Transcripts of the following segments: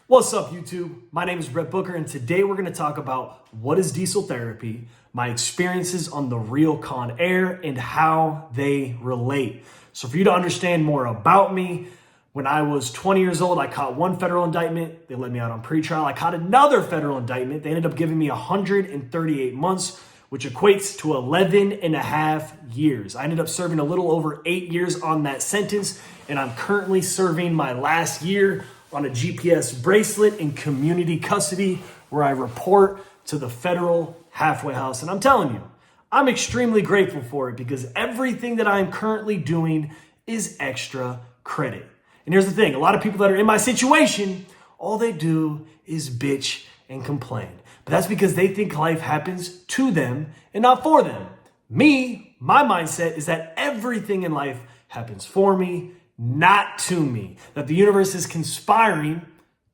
What's up, YouTube? My name is Brett Booker, and today we're going to talk about what is diesel therapy, my experiences on the real Con Air, and how they relate. So for you to understand more about me, when I was 20 years old, I caught one federal indictment. They let me out on pretrial. I caught another federal indictment. They ended up giving me 138 months, which equates to 11 and a half years. I ended up serving a little over 8 years on that sentence, and I'm currently serving my last year on a GPS bracelet in community custody where I report to the federal halfway house. And I'm telling you, I'm extremely grateful for it because everything that I'm currently doing is extra credit. And here's the thing, a lot of people that are in my situation, all they do is bitch and complain. But that's because they think life happens to them and not for them. Me, my mindset is that everything in life happens for me, not to me, that the universe is conspiring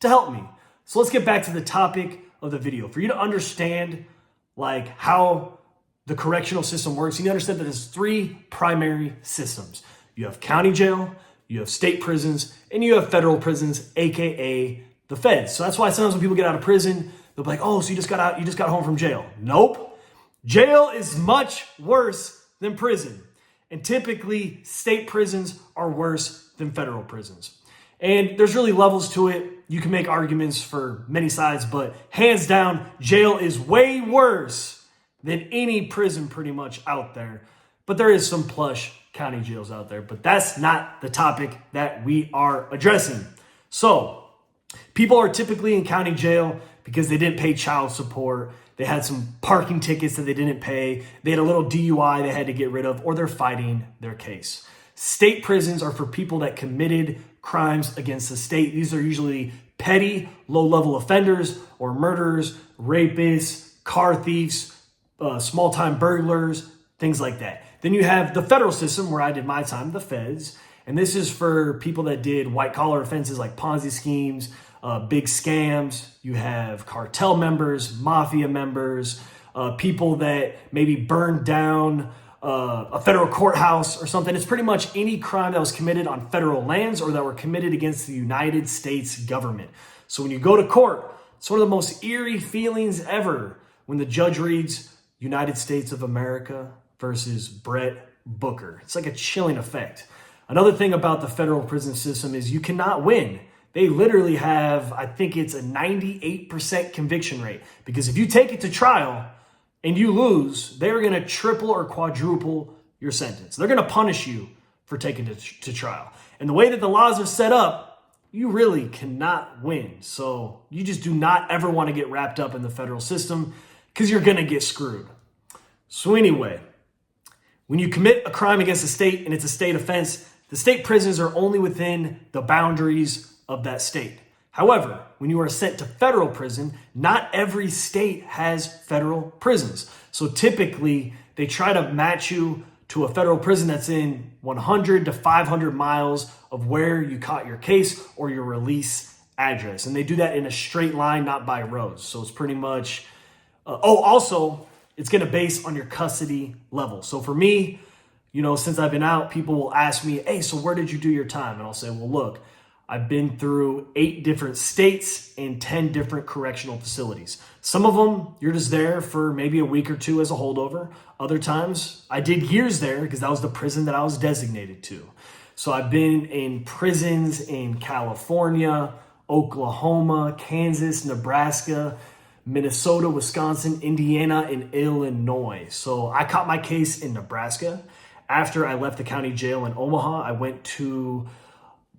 to help me. So let's get back to the topic of the video. For you to understand how the correctional system works, you need to understand that there's three primary systems. You have county jail, you have state prisons, and you have federal prisons, AKA the feds. So that's why sometimes when people get out of prison, they'll be like, oh, so you just got home from jail. Nope. Jail is much worse than prison. And typically, state prisons are worse than federal prisons. And there's really levels to it. You can make arguments for many sides, but hands down, jail is way worse than any prison pretty much out there. But there is some plush county jails out there, but that's not the topic that we are addressing. So, people are typically in county jail because they didn't pay child support. They had some parking tickets that they didn't pay. They had a little DUI they had to get rid of, or they're fighting their case. State prisons are for people that committed crimes against the state. These are usually petty, low-level offenders or murderers, rapists, car thieves, small-time burglars, things like that. Then you have the federal system where I did my time, the feds. And this is for people that did white-collar offenses like Ponzi schemes, big scams. You have cartel members, mafia members, people that maybe burned down a federal courthouse or something. It's pretty much any crime that was committed on federal lands or that were committed against the United States government. So when you go to court, it's one of the most eerie feelings ever when the judge reads United States of America versus Brett Booker. It's like a chilling effect. Another thing about the federal prison system is you cannot win. They literally have, I think it's a 98% conviction rate. Because if you take it to trial and you lose, they're going to triple or quadruple your sentence. They're going to punish you for taking it to trial. And the way that the laws are set up, you really cannot win. So you just do not ever want to get wrapped up in the federal system because you're going to get screwed. So anyway, when you commit a crime against a state and it's a state offense, the state prisons are only within the boundaries of that state. However, when you are sent to federal prison, not every state has federal prisons. So typically, they try to match you to a federal prison that's in 100 to 500 miles of where you caught your case or your release address. And they do that in a straight line, not by rows. So it's pretty much, also, it's going to base on your custody level. So for me, since I've been out, people will ask me, hey, so where did you do your time? And I'll say, well, look, I've been through 8 different states and 10 different correctional facilities. Some of them, you're just there for maybe a week or two as a holdover. Other times, I did years there because that was the prison that I was designated to. So I've been in prisons in California, Oklahoma, Kansas, Nebraska, Minnesota, Wisconsin, Indiana, and Illinois. So I caught my case in Nebraska. After I left the county jail in Omaha, I went to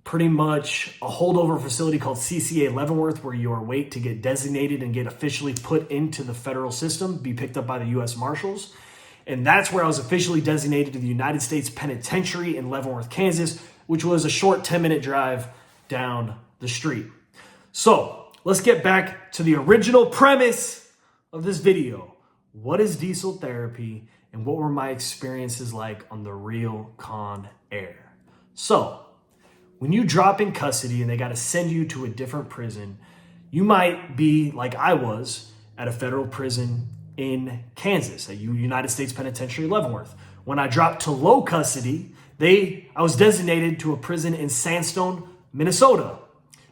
pretty much a holdover facility called CCA Leavenworth, where you are wait to get designated and get officially put into the federal system, be picked up by the U.S. Marshals. And that's where I was officially designated to the United States Penitentiary in Leavenworth, Kansas, which was a short 10-minute drive down the street. So let's get back to the original premise of this video. What is diesel therapy and what were my experiences like on the real Con Air? So, when you drop in custody and they got to send you to a different prison, you might be like I was at a federal prison in Kansas, at United States Penitentiary Leavenworth. When I dropped to low custody, I was designated to a prison in Sandstone, Minnesota.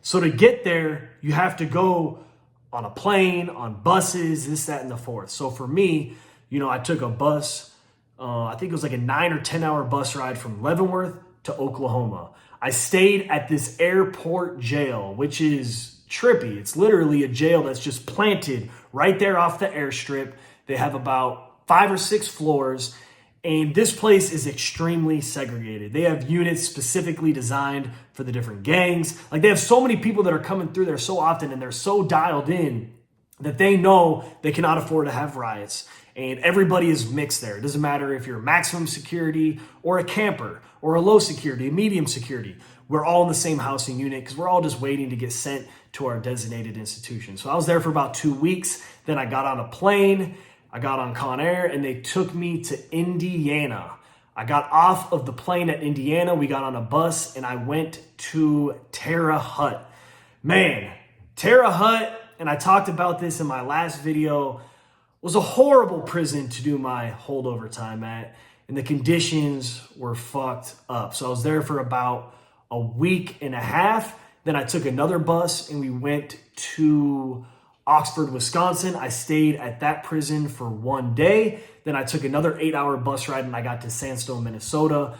So to get there, you have to go on a plane, on buses, this, that, and the fourth. So for me, I took a bus. I think it was like a 9 or 10 hour bus ride from Leavenworth to Oklahoma. I stayed at this airport jail, which is trippy. It's literally a jail that's just planted right there off the airstrip. They have about 5 or 6 floors, and this place is extremely segregated. They have units specifically designed for the different gangs. Like, they have so many people that are coming through there so often, and they're so dialed in that they know they cannot afford to have riots. And everybody is mixed there. It doesn't matter if you're maximum security or a camper or a low security, a medium security. We're all in the same housing unit because we're all just waiting to get sent to our designated institution. So I was there for about 2 weeks. Then I got on a plane. I got on Con Air, and they took me to Indiana. I got off of the plane at Indiana. We got on a bus, and I went to Terre Haute. Man, Terre Haute, and I talked about this in my last video, was a horrible prison to do my holdover time at, and the conditions were fucked up. So I was there for about a week and a half. Then I took another bus, and we went to Oxford, Wisconsin. I stayed at that prison for 1 day. Then I took another 8-hour bus ride, and I got to Sandstone, Minnesota.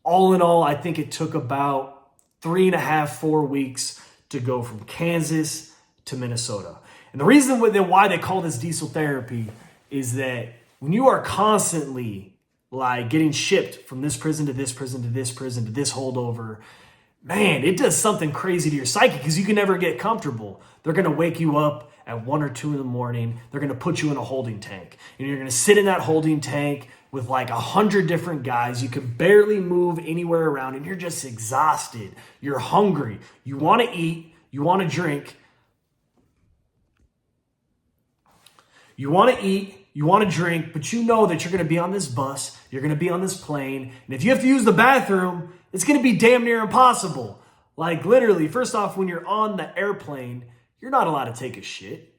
All in all, I think it took about 3.5, 4 weeks to go from Kansas to Minnesota. And the reason why they call this diesel therapy is that when you are constantly like getting shipped from this prison to this prison to this prison to this holdover, man, it does something crazy to your psyche because you can never get comfortable. They're going to wake you up at 1 or 2 in the morning. They're going to put you in a holding tank. And you're going to sit in that holding tank with like 100 different guys. You can barely move anywhere around, and you're just exhausted. You're hungry. You want to eat. You want to drink. You want to eat, you want to drink, but you know that you're going to be on this bus, you're going to be on this plane, and if you have to use the bathroom, it's going to be damn near impossible. Like, literally, first off, when you're on the airplane, you're not allowed to take a shit.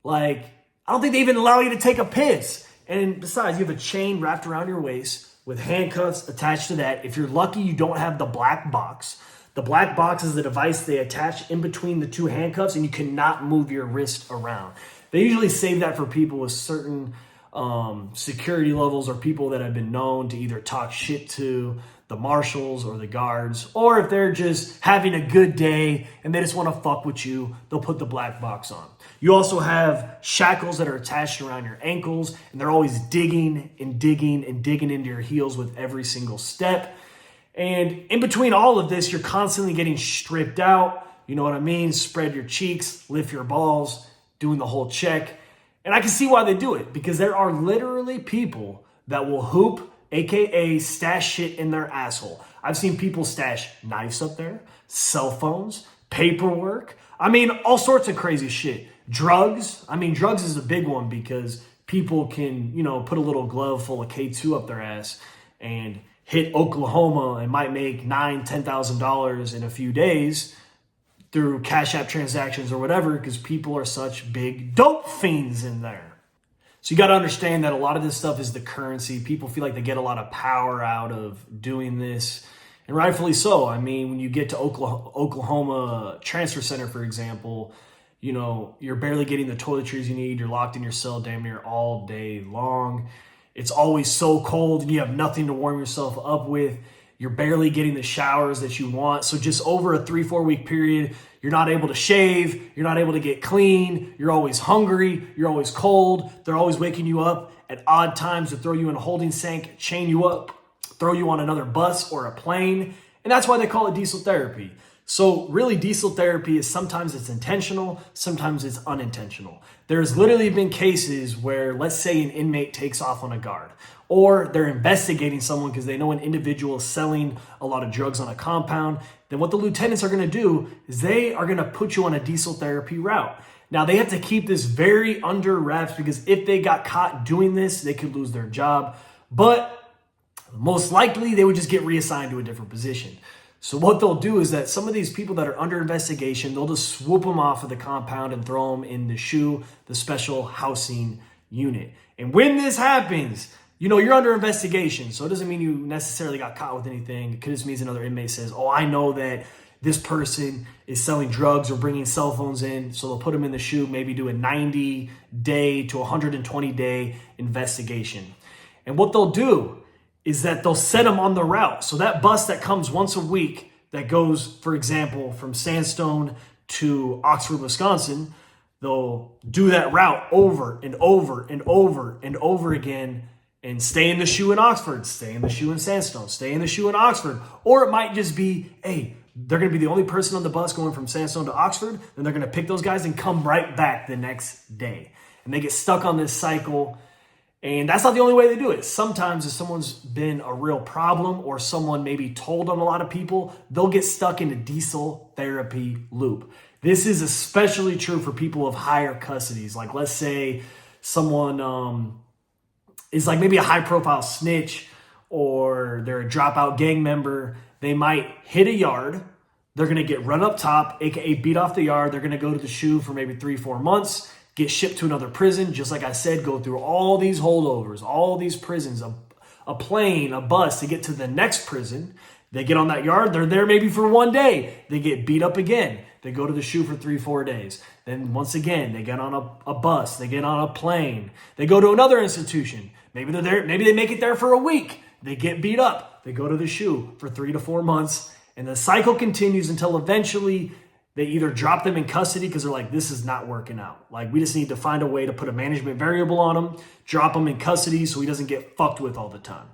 Like, I don't think they even allow you to take a piss. And besides, you have a chain wrapped around your waist with handcuffs attached to that. If you're lucky, you don't have the black box. The black box is the device they attach in between the 2 handcuffs, and you cannot move your wrist around. They usually save that for people with certain security levels or people that have been known to either talk shit to the marshals or the guards, or if they're just having a good day and they just want to fuck with you, they'll put the black box on. You also have shackles that are attached around your ankles, and they're always digging and digging and digging into your heels with every single step. And in between all of this, you're constantly getting stripped out. You know what I mean? Spread your cheeks, lift your balls, doing the whole check. And I can see why they do it, because there are literally people that will hoop, aka stash shit in their asshole. I've seen people stash knives up there, cell phones, paperwork. I mean, all sorts of crazy shit. Drugs. I mean, drugs is a big one because people can, put a little glove full of K2 up their ass and hit Oklahoma and might make $9,000, $10,000 in a few days through Cash App transactions or whatever, because people are such big dope fiends in there. So you got to understand that a lot of this stuff is the currency. People feel like they get a lot of power out of doing this, and rightfully so. I mean, when you get to Oklahoma Transfer Center, for example, you're barely getting the toiletries you need. You're locked in your cell damn near all day long. It's always so cold and you have nothing to warm yourself up with. You're barely getting the showers that you want. So just over a 3-4 week period, you're not able to shave. You're not able to get clean. You're always hungry. You're always cold. They're always waking you up at odd times to throw you in a holding tank, chain you up, throw you on another bus or a plane. And that's why they call it diesel therapy. So really, diesel therapy is sometimes it's intentional, sometimes it's unintentional. There's literally been cases where, let's say, an inmate takes off on a guard, or they're investigating someone because they know an individual is selling a lot of drugs on a compound. Then what the lieutenants are going to do is they are going to put you on a diesel therapy route. Now, they have to keep this very under wraps because if they got caught doing this, they could lose their job. But most likely, they would just get reassigned to a different position. So what they'll do is that some of these people that are under investigation, they'll just swoop them off of the compound and throw them in the SHU, the special housing unit. And when this happens, you're under investigation. So it doesn't mean you necessarily got caught with anything. It just means another inmate says, oh, I know that this person is selling drugs or bringing cell phones in. So they'll put them in the chute, maybe do a 90-day to 120-day investigation. And what they'll do is that they'll set them on the route. So that bus that comes once a week that goes, for example, from Sandstone to Oxford, Wisconsin, they'll do that route over and over and over and over again and stay in the shoe in Oxford, stay in the shoe in Sandstone, stay in the shoe in Oxford. Or it might just be, hey, they're going to be the only person on the bus going from Sandstone to Oxford. Then they're going to pick those guys and come right back the next day. And they get stuck on this cycle. And that's not the only way they do it. Sometimes if someone's been a real problem or someone maybe told on a lot of people, they'll get stuck in a diesel therapy loop. This is especially true for people of higher custodies. Like let's say someone is like maybe a high profile snitch or they're a dropout gang member. They might hit a yard. They're going to get run up top, aka beat off the yard. They're going to go to the shoe for maybe 3-4 months. Get shipped to another prison, just like I said, go through all these holdovers, all these prisons, a plane, a bus to get to the next prison. They get on that yard, they're there maybe for 1 day. They get beat up again. They go to the shoe for 3-4 days. Then once again, they get on a bus, they get on a plane. They go to another institution. Maybe they're there, maybe they make it there for a week. They get beat up. They go to the shoe for 3 to 4 months. And the cycle continues until eventually they either drop them in custody because they're like, this is not working out. Like, we just need to find a way to put a management variable on him, drop him in custody so he doesn't get fucked with all the time.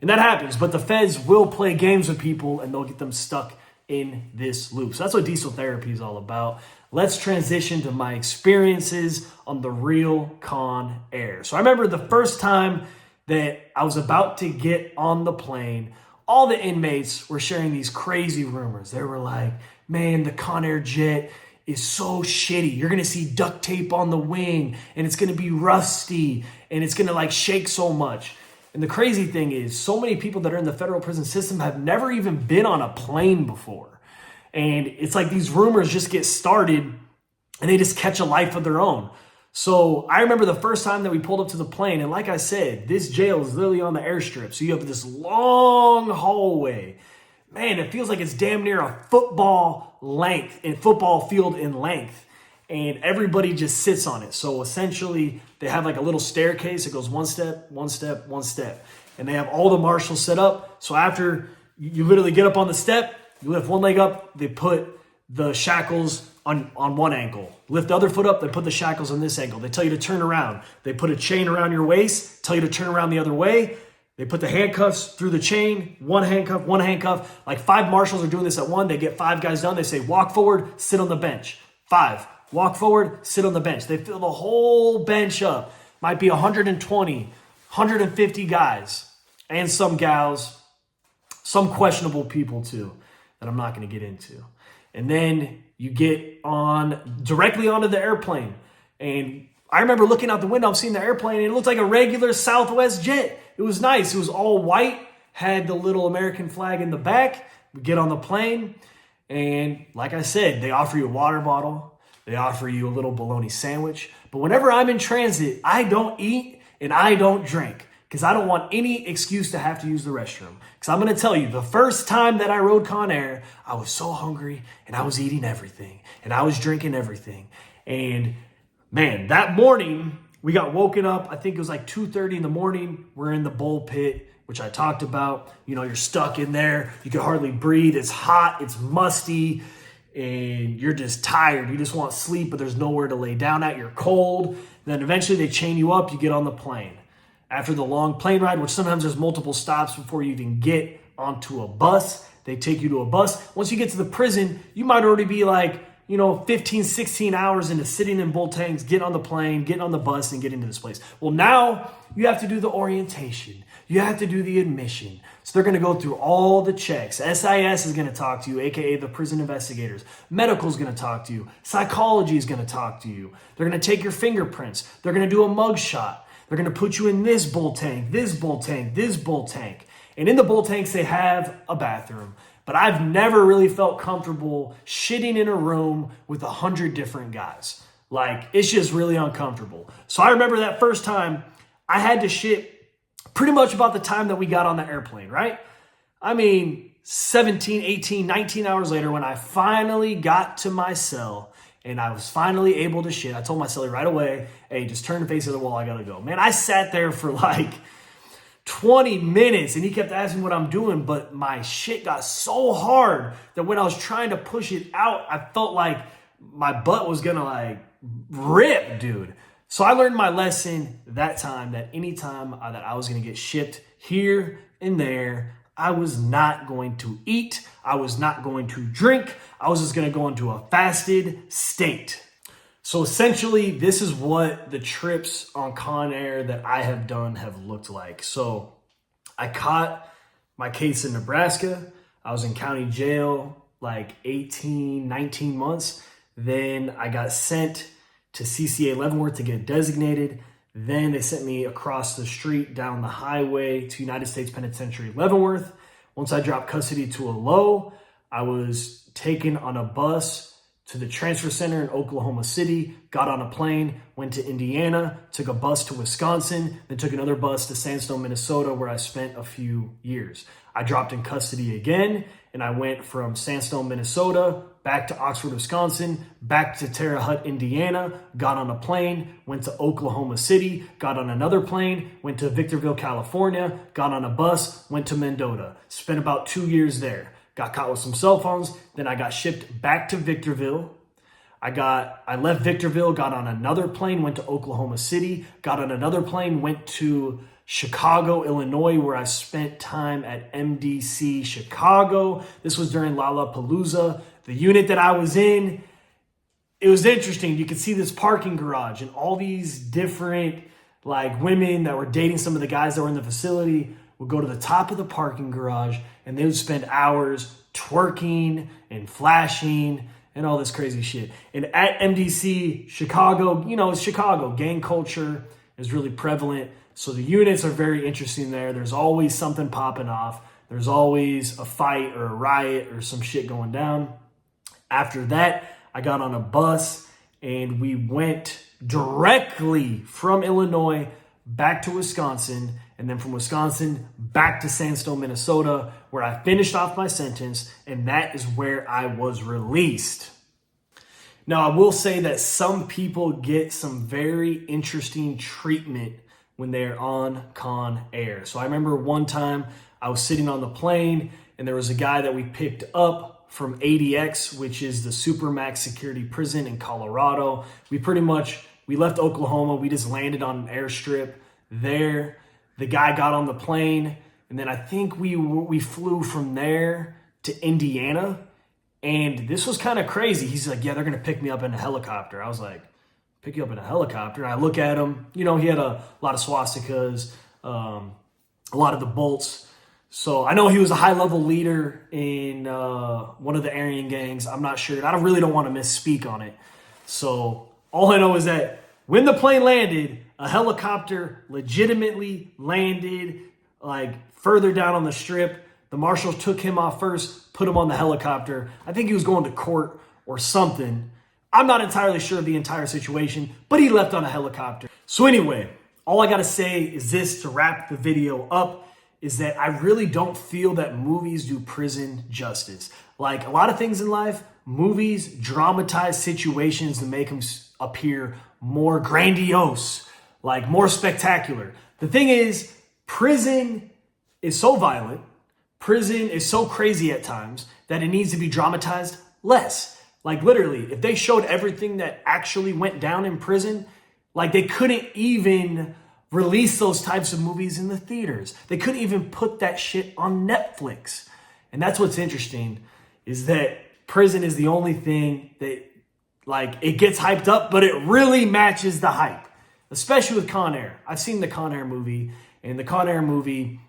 And that happens, but the feds will play games with people and they'll get them stuck in this loop. So that's what diesel therapy is all about. Let's transition to my experiences on the real Con Air. So I remember the first time that I was about to get on the plane, all the inmates were sharing these crazy rumors. They were like, man, the Con Air jet is so shitty. You're going to see duct tape on the wing and it's going to be rusty and it's going to like shake so much. And the crazy thing is so many people that are in the federal prison system have never even been on a plane before. And it's like these rumors just get started and they just catch a life of their own. So I remember the first time that we pulled up to the plane, and like I said, this jail is literally on the airstrip. So you have this long hallway. Man, it feels like it's damn near a football field in length. And everybody just sits on it. So essentially, they have like a little staircase. It goes one step, one step, one step. And they have all the marshals set up. So after you literally get up on the step, you lift one leg up, they put the shackles on one ankle. Lift the other foot up, they put the shackles on this ankle. They tell you to turn around. They put a chain around your waist, tell you to turn around the other way. They put the handcuffs through the chain, one handcuff. Like 5 marshals are doing this at one. They get 5 guys done. They say, walk forward, sit on the bench. 5, walk forward, sit on the bench. They fill the whole bench up. Might be 120, 150 guys and some gals, some questionable people too, that I'm not going to get into. And then you get on directly onto the airplane. And I remember looking out the window, I'm seeing the airplane, and it looked like a regular Southwest jet. It was nice. It was all white, had the little American flag in the back. We get on the plane, and like I said, they offer you a water bottle. They offer you a little bologna sandwich. But whenever I'm in transit, I don't eat and I don't drink because I don't want any excuse to have to use the restroom. Because I'm going to tell you, the first time that I rode Con Air, I was so hungry and I was eating everything and I was drinking everything. And man, that morning we got woken up. I think it was like 2:30 in the morning. We're in the bull pit, which I talked about. You know, you're stuck in there. You can hardly breathe. It's hot. It's musty. And you're just tired. You just want sleep, but there's nowhere to lay down at. You're cold. Then eventually they chain you up. You get on the plane. After the long plane ride, which sometimes there's multiple stops before you even get onto a bus, they take you to a bus. Once you get to the prison, you might already be like, 15, 16 hours into sitting in bull tanks, getting on the plane, getting on the bus, and getting to this place. Well, now you have to do the orientation. You have to do the admission. So they're going to go through all the checks. SIS is going to talk to you, aka the prison investigators. Medical is going to talk to you. Psychology is going to talk to you. They're going to take your fingerprints. They're going to do a mug shot. They're going to put you in this bull tank, this bull tank, this bull tank. And in the bull tanks, they have a bathroom. But I've never really felt comfortable shitting in a room with 100 different guys. Like, it's just really uncomfortable. So I remember that first time I had to shit pretty much about the time that we got on the airplane, right? I mean, 17, 18, 19 hours later, when I finally got to my cell and I was finally able to shit, I told my cellie right away, hey, just turn and face the wall, I gotta go. Man, I sat there for like 20 minutes and he kept asking what I'm doing, but my shit got so hard that when I was trying to push it out, I felt like my butt was gonna like rip, dude. So I learned my lesson that time, that anytime that I was gonna get shipped here and there, I was not going to eat, I was not going to drink, I was just gonna go into a fasted state. So essentially, this is what the trips on Con Air that I have done have looked like. So I caught my case in Nebraska. I was in county jail like 18, 19 months. Then I got sent to CCA Leavenworth to get designated. Then they sent me across the street down the highway to United States Penitentiary Leavenworth. Once I dropped custody to a low, I was taken on a bus to the transfer center in Oklahoma City, got on a plane, went to Indiana, took a bus to Wisconsin, then took another bus to Sandstone, Minnesota, where I spent a few years. I dropped in custody again, and I went from Sandstone, Minnesota, back to Oxford, Wisconsin, back to Terre Haute, Indiana, got on a plane, went to Oklahoma City, got on another plane, went to Victorville, California, got on a bus, went to Mendota, spent about 2 years there. Got caught with some cell phones. Then I got shipped back to Victorville. I left Victorville, got on another plane, went to Oklahoma City, got on another plane, went to Chicago, Illinois, where I spent time at MDC Chicago. This was during Lollapalooza. The unit that I was in, it was interesting. You could see this parking garage and all these different like women that were dating some of the guys that were in the facility would go to the top of the parking garage and they would spend hours twerking and flashing and all this crazy shit. And at MDC Chicago, you know, it's Chicago. Gang culture is really prevalent. So the units are very interesting there. There's always something popping off. There's always a fight or a riot or some shit going down. After that, I got on a bus and we went directly from Illinois back to Wisconsin, and then from Wisconsin back to Sandstone, Minnesota, where I finished off my sentence, and that is where I was released. Now, I will say that some people get some very interesting treatment when they're on Con Air. So I remember one time I was sitting on the plane, and there was a guy that we picked up from ADX, which is the Supermax security prison in Colorado. We left Oklahoma. We just landed on an airstrip there. The guy got on the plane, and then I think we flew from there to Indiana. And this was kind of crazy. He's like, yeah, they're going to pick me up in a helicopter. I was like, pick you up in a helicopter? I look at him. You know, he had a lot of swastikas, a lot of the bolts. So I know he was a high-level leader in one of the Aryan gangs. I'm not sure. I really don't want to misspeak on it. So all I know is that when the plane landed, a helicopter legitimately landed like further down on the strip. The marshals took him off first, put him on the helicopter. I think he was going to court or something. I'm not entirely sure of the entire situation, but he left on a helicopter. So anyway, all I got to say is this to wrap the video up, is that I really don't feel that movies do prison justice. Like a lot of things in life, movies dramatize situations to make them appear more grandiose, like more spectacular. The thing is, prison is so violent, prison is so crazy at times that it needs to be dramatized less. Like literally, if they showed everything that actually went down in prison, like they couldn't even release those types of movies in the theaters. They couldn't even put that shit on Netflix. And that's what's interesting, is that prison is the only thing that like it gets hyped up, but it really matches the hype, especially with Con Air. I've seen the Con Air movie, and the Con Air movie,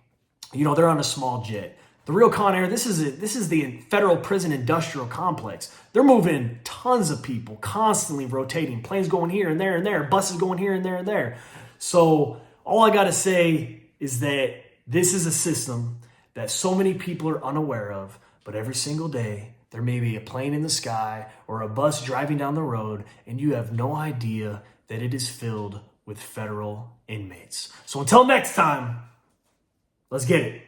you know, they're on a small jet. The real Con Air, this is the federal prison industrial complex. They're moving tons of people, constantly rotating, planes going here and there, buses going here and there. So all I got to say is that this is a system that so many people are unaware of, but every single day there may be a plane in the sky or a bus driving down the road, and you have no idea that it is filled with federal inmates. So until next time, let's get it.